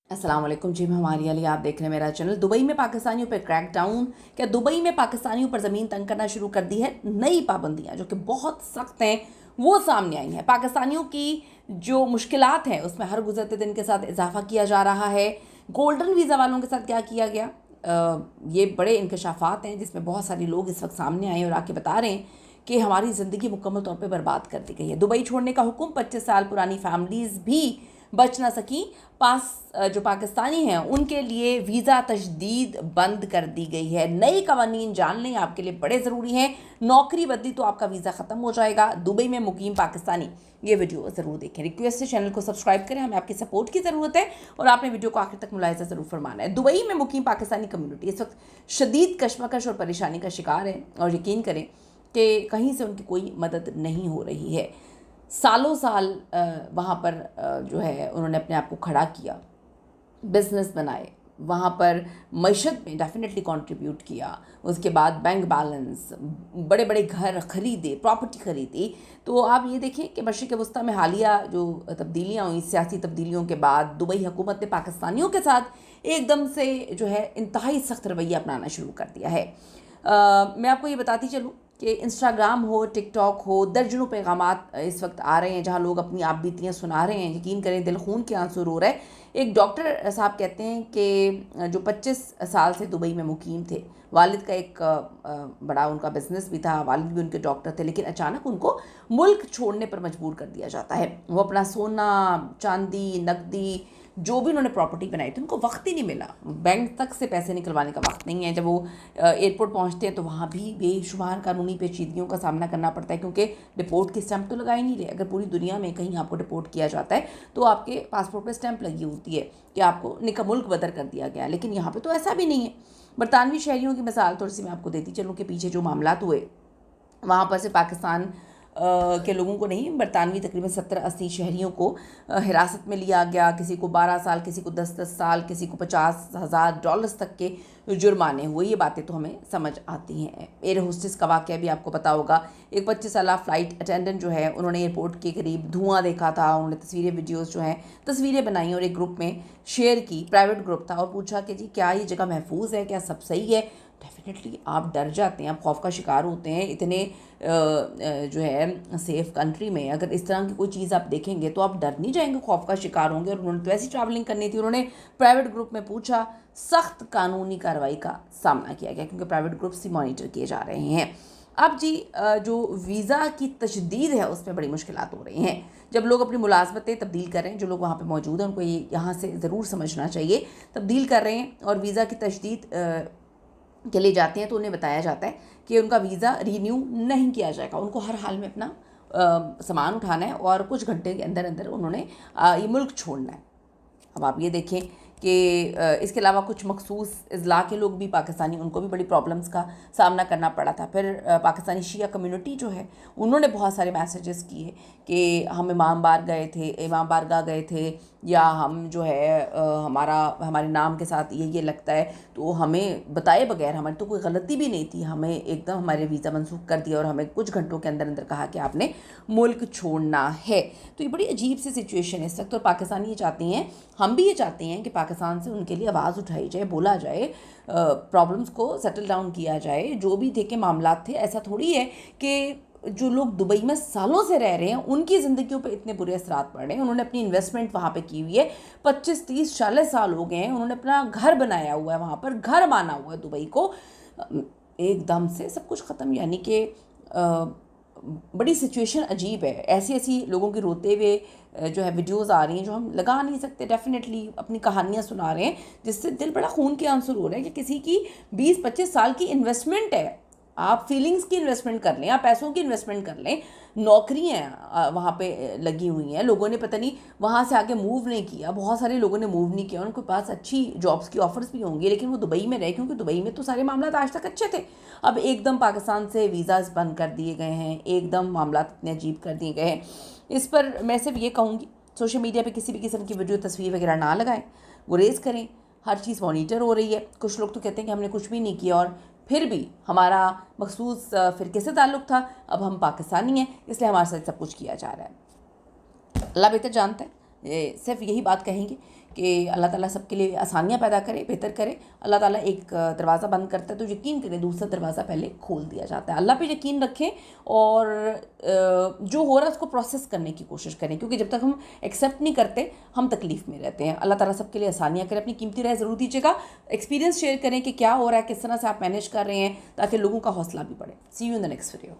अस्सलाम वालेकुम जी, मैं हमारी अली, आप देख रहे हैं मेरा चैनल। दुबई में पाकिस्तानियों पर क्रैक डाउन। क्या दुबई में पाकिस्तानियों पर ज़मीन तंग करना शुरू कर दी है? नई पाबंदियां जो कि बहुत सख्त हैं वो सामने आई हैं। पाकिस्तानियों की जो मुश्किलात हैं उसमें हर गुजरते दिन के साथ इजाफा किया जा रहा है। गोल्डन वीज़ा वालों के साथ क्या किया गया, ये बड़े इंकशाफात हैं जिसमें बहुत सारे लोग इस वक्त सामने आए और आके बता रहे हैं कि हमारी ज़िंदगी मुकम्मल तौर पे बर्बाद कर दी गई है। दुबई छोड़ने का हुक्म, 25 साल पुरानी फैमिलीज़ भी बच ना सकी। जो पाकिस्तानी हैं उनके लिए वीज़ा तजदीद बंद कर दी गई है। नई कवानीन जान लें, आपके लिए बड़े ज़रूरी हैं। नौकरी बदली तो आपका वीज़ा ख़त्म हो जाएगा। दुबई में मुकीम पाकिस्तानी, ये वीडियो ज़रूर देखें। रिक्वेस्ट है चैनल को सब्सक्राइब करें, हमें आपकी सपोर्ट की ज़रूरत है और आपने वीडियो को आखिर तक मुलाहिज़ा ज़रूर फरमाना है। दुबई में मुकीम पाकिस्तानी कम्युनिटी इस वक्त शदीद कशमकश और परेशानी का शिकार है और यकीन करें कि कहीं से उनकी कोई मदद नहीं हो रही है। सालों साल वहाँ पर जो है उन्होंने अपने आप को खड़ा किया, बिज़नेस बनाए, वहाँ पर मईशत में डेफिनेटली कंट्रीब्यूट किया। उसके बाद बैंक बैलेंस, बड़े बड़े घर खरीदे, प्रॉपर्टी खरीदी। तो आप ये देखें कि मशरिक़ वस्ती में हालिया जो तब्दीलियाँ हुई, सियासी तब्दीलियों के बाद दुबई हुकूमत ने पाकिस्तानियों के साथ एकदम से जो है इंतहाई सख्त रवैया अपनाना शुरू कर दिया है। मैं आपको ये बताती चलूँ कि इंस्टाग्राम हो, टिकटॉक हो, दर्जनों पैगामात इस वक्त आ रहे हैं जहां लोग अपनी आप बीतियाँ सुना रहे हैं। यकीन करें दिल खून के आंसू रो रहे हैं। एक डॉक्टर साहब कहते हैं कि जो 25 साल से दुबई में मुकीम थे, वालिद का एक बड़ा उनका बिज़नेस भी था, वालिद भी उनके डॉक्टर थे, लेकिन अचानक उनको मुल्क छोड़ने पर मजबूर कर दिया जाता है। वो अपना सोना, चांदी, नकदी, जो भी उन्होंने प्रॉपर्टी बनाई थी, उनको वक्त ही नहीं मिला। बैंक तक से पैसे निकलवाने का वक्त नहीं है। जब वो एयरपोर्ट पहुंचते हैं तो वहाँ भी बेशुमार कानूनी पेचीदगियों का सामना करना पड़ता है, क्योंकि डिपोर्ट की स्टैंप तो लगा ही नहीं रहे। अगर पूरी दुनिया में कहीं आपको डिपोर्ट किया जाता है तो आपके पासपोर्ट पर स्टैंप लगी होती है कि आपको मुल्क बदर कर दिया गया, लेकिन यहाँ पर तो ऐसा भी नहीं है। बरतानवी शहरियों की मिसाल थोड़ी सी मैं आपको देती चलूँ कि पीछे जो मामलात हुए वहाँ पर से पाकिस्तान के लोगों को नहीं, बरतानवी तकरीबन 70-80 शहरियों को हिरासत में लिया गया। किसी को 12 साल, किसी को 10-10 साल, किसी को $50,000 तक के जुर्माने हुए। ये बातें तो हमें समझ आती हैं। एयर होस्टेस का वाक़या भी आपको पता होगा। एक 25 साल फ़्लाइट अटेंडेंट जो है, उन्होंने एयरपोर्ट के करीब धुआं देखा था। उन्होंने तस्वीरें, वीडियोज़ जो हैं, तस्वीरें बनाई और एक ग्रुप में शेयर की, प्राइवेट ग्रुप था, और पूछा कि जी क्या ये जगह महफूज है, क्या सब सही है। डेफिनेटली आप डर जाते हैं, आप खौफ का शिकार होते हैं। इतने जो है सेफ़ कंट्री में अगर इस तरह की कोई चीज़ आप देखेंगे तो आप डर नहीं जाएंगे, खौफ का शिकार होंगे। और उन्होंने तो ऐसी ट्रैवलिंग करनी थी, उन्होंने प्राइवेट ग्रुप में पूछा। सख्त कानूनी कार्रवाई का सामना किया गया क्योंकि प्राइवेट ग्रुप्स ही मॉनिटर किए जा रहे हैं। अब जी जो वीज़ा की तशदीद है उसमें बड़ी मुश्किलात हो रही हैं। जब लोग अपनी मुलाजमतें तब्दील कर रहे हैं, जो लोग वहाँ पे मौजूद हैं उनको ये यहाँ से ज़रूर समझना चाहिए, तब्दील कर रहे हैं और वीज़ा की तशदीद के लिए जाते हैं तो उन्हें बताया जाता है कि उनका वीज़ा रीन्यू नहीं किया जाएगा। उनको हर हाल में अपना सामान उठाना है और कुछ घंटे के अंदर अंदर उन्होंने ये मुल्क छोड़ना है। अब आप ये देखें कि इसके अलावा कुछ मखसूस अज़ला के लोग भी पाकिस्तानी, उनको भी बड़ी प्रॉब्लम्स का सामना करना पड़ा था। फिर पाकिस्तानी शिया कम्युनिटी जो है उन्होंने बहुत सारे मैसेजेस किए कि हम इमाम बारगाह गए थे, या हम जो है हमारे नाम के साथ ये लगता है, तो हमें बताए बगैर, हमारी तो कोई गलती भी नहीं थी, हमें एकदम हमारे वीज़ा मनसूख कर दिया और हमें कुछ घंटों के अंदर अंदर कहा कि आपने मुल्क छोड़ना है। तो ये बड़ी अजीब सी सिचुएशन है इस वक्त। और पाकिस्तानी ये चाहती हैं, हम भी ये चाहते हैं कि पाकिस्तान से उनके लिए आवाज़ उठाई जाए, बोला जाए, प्रॉब्लम्स को सेटल डाउन किया जाए। जो भी थे के मामलात थे, ऐसा थोड़ी है कि जो लोग दुबई में सालों से रह रहे हैं उनकी ज़िंदगियों पे इतने बुरे असरात पड़ रहे हैं। उन्होंने अपनी इन्वेस्टमेंट वहाँ पे की हुई है, 25, 30, 40 साल हो गए हैं। उन्होंने अपना घर बनाया हुआ है, वहाँ पर घर माना हुआ है दुबई को। एकदम से सब कुछ ख़त्म, यानी कि बड़ी सिचुएशन अजीब है। ऐसी लोगों की रोते हुए जो है वीडियोज़ आ रही हैं जो हम लगा नहीं सकते। डेफिनेटली अपनी कहानियाँ सुना रहे हैं जिससे दिल बड़ा खून के आंसू रो रहे हैं कि किसी की 20-25 साल की इन्वेस्टमेंट है। आप फीलिंग्स की इन्वेस्टमेंट कर लें, आप पैसों की इन्वेस्टमेंट कर लें, नौकरियाँ वहाँ पे लगी हुई हैं। लोगों ने पता नहीं वहाँ से आके मूव नहीं किया, बहुत सारे लोगों ने मूव नहीं किया, उनके पास अच्छी जॉब्स की ऑफर्स भी होंगी, लेकिन वो दुबई में रहे क्योंकि दुबई में तो सारे मामला आज तक अच्छे थे। अब एकदम पाकिस्तान से वीज़ाज़ बंद कर दिए गए हैं, एकदम मामला इतने अजीब कर दिए गए हैं। इस पर मैं सिर्फ ये कहूँगी, सोशल मीडिया पर किसी भी किस्म की वीडियो, तस्वीर वगैरह ना लगाएं, गुरेज करें। हर चीज़ मॉनिटर हो रही है। कुछ लोग तो कहते हैं कि हमने कुछ भी नहीं किया और फिर भी हमारा मखसूस फ़िरके से ताल्लुक़ था, अब हम पाकिस्तानी हैं इसलिए हमारे साथ सब कुछ किया जा रहा है। अल्लाह बेहतर जानता है। सिर्फ यही बात कहेंगे کہ اللہ تعالیٰ سب کے لیے آسانیاں پیدا کرے، بہتر کرے. اللہ تعالیٰ ایک دروازہ بند کرتا ہے تو یقین کریں دوسرا دروازہ پہلے کھول دیا جاتا ہے. اللہ پہ یقین رکھیں اور جو ہو رہا ہے اس کو پروسیس کرنے کی کوشش کریں، کیونکہ جب تک ہم ایکسیپٹ نہیں کرتے ہم تکلیف میں رہتے ہیں. اللہ تعالیٰ سب کے لیے آسانیاں کرے. اپنی قیمتی رائے ضرور دیجیے گا، ایکسپیرینس شیئر کریں کہ کیا ہو رہا ہے، کس طرح سے آپ مینیج کر رہے ہیں، تاکہ لوگوں کا حوصلہ بھی بڑھے. See you in the next video.